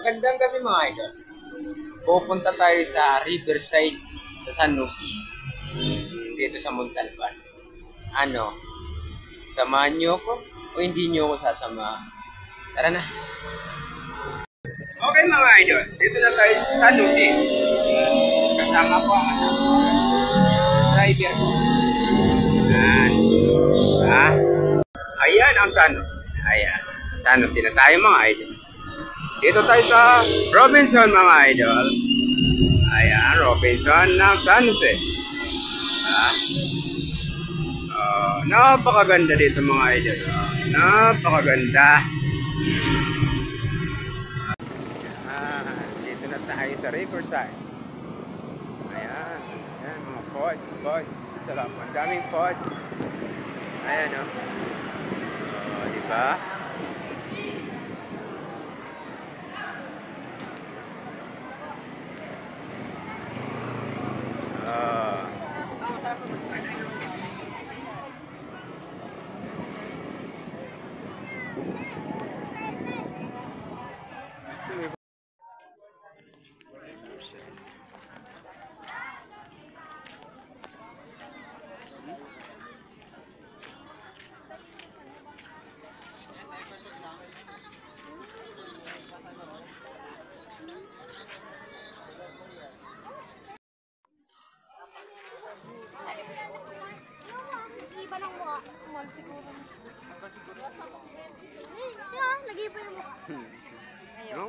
Magandang gabi mga idol. Pupunta tayo sa Riverside sa San Jose. Dito sa Montalban. Ano? Samahan niyo ko o hindi niyo ko sasamahan? Tara na. Okay mga idol. Dito na tayo sa San Jose. Kasama ko ang driver ko. Ayan. Ayan ang San Jose. Ayan. San Jose na tayo mga idol. Dito tayo sa Robinson mga idol. Ayan, Robinson ng San Jose. Napakaganda dito mga idol. Napakaganda. Dito na tayo sa Riverside. Ayan, ayan mga pods. Sarap, ang daming pods. Ayan o. Diba? Iba ng mukha. Mahal siguro. Lagi pa yung mukha. No?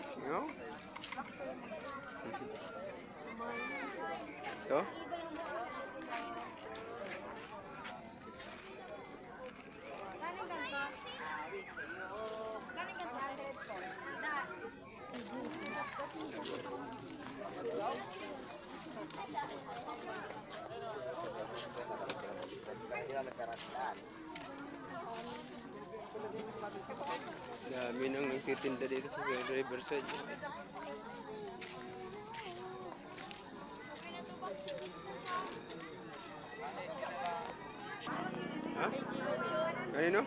Ito? Galing ganda. Dami nang nagtitinda dito sa Riverside. Ha? Kanino?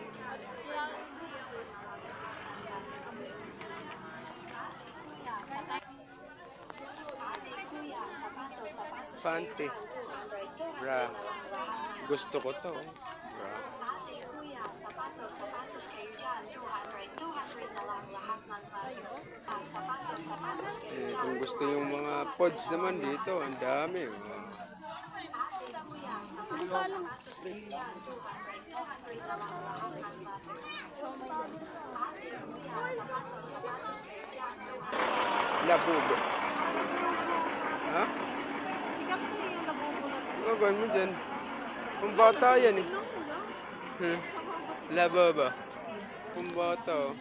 Panty. Bra. Gusto ko to. Bra. Kung gusto yung mga pods naman dito, ang dami. Labubo. Ha? Gagawin mo dyan. Pambata yan eh. Labubo. Pambata oh.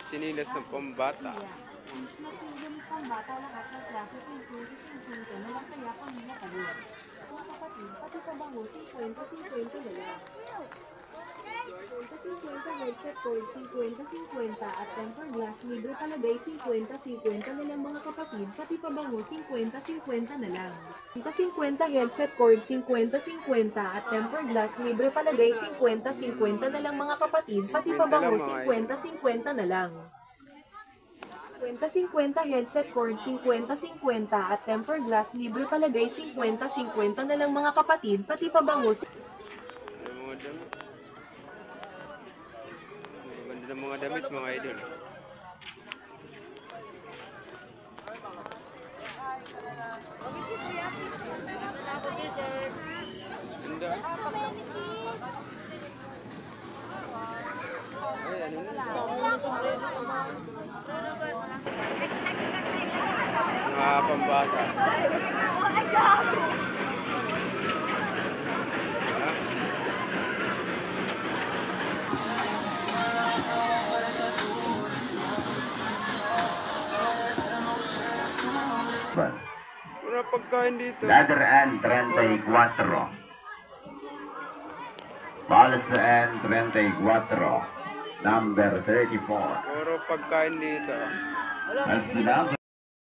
Sinilas ng pambata. Pambata lahat ng klase 50-50 na lang kaya pamilya kami. Mga kapatid, pati pabango 50-50 na lang. 50-50 headset cord, 50-50 at tempered glass libre palagay 50-50 na lang mga kapatid, pati pabango 50-50 na lang. 50-50 headset cord, 50-50 at tempered glass libre palagay 50-50 na lang mga kapatid, pati pabango 50-50 na lang. 50-50 headset cord, 50-50 at tempered glass libre palagay 50-50 na lang mga kapatid, pati pabango. Ganda ng mga damit mga idol. Ganda. Ay, ano na? Mga pambata. Wala pagkain dito. Ladder and 34. Balas and 34. Number 34. Puro pagkain dito. That's the number.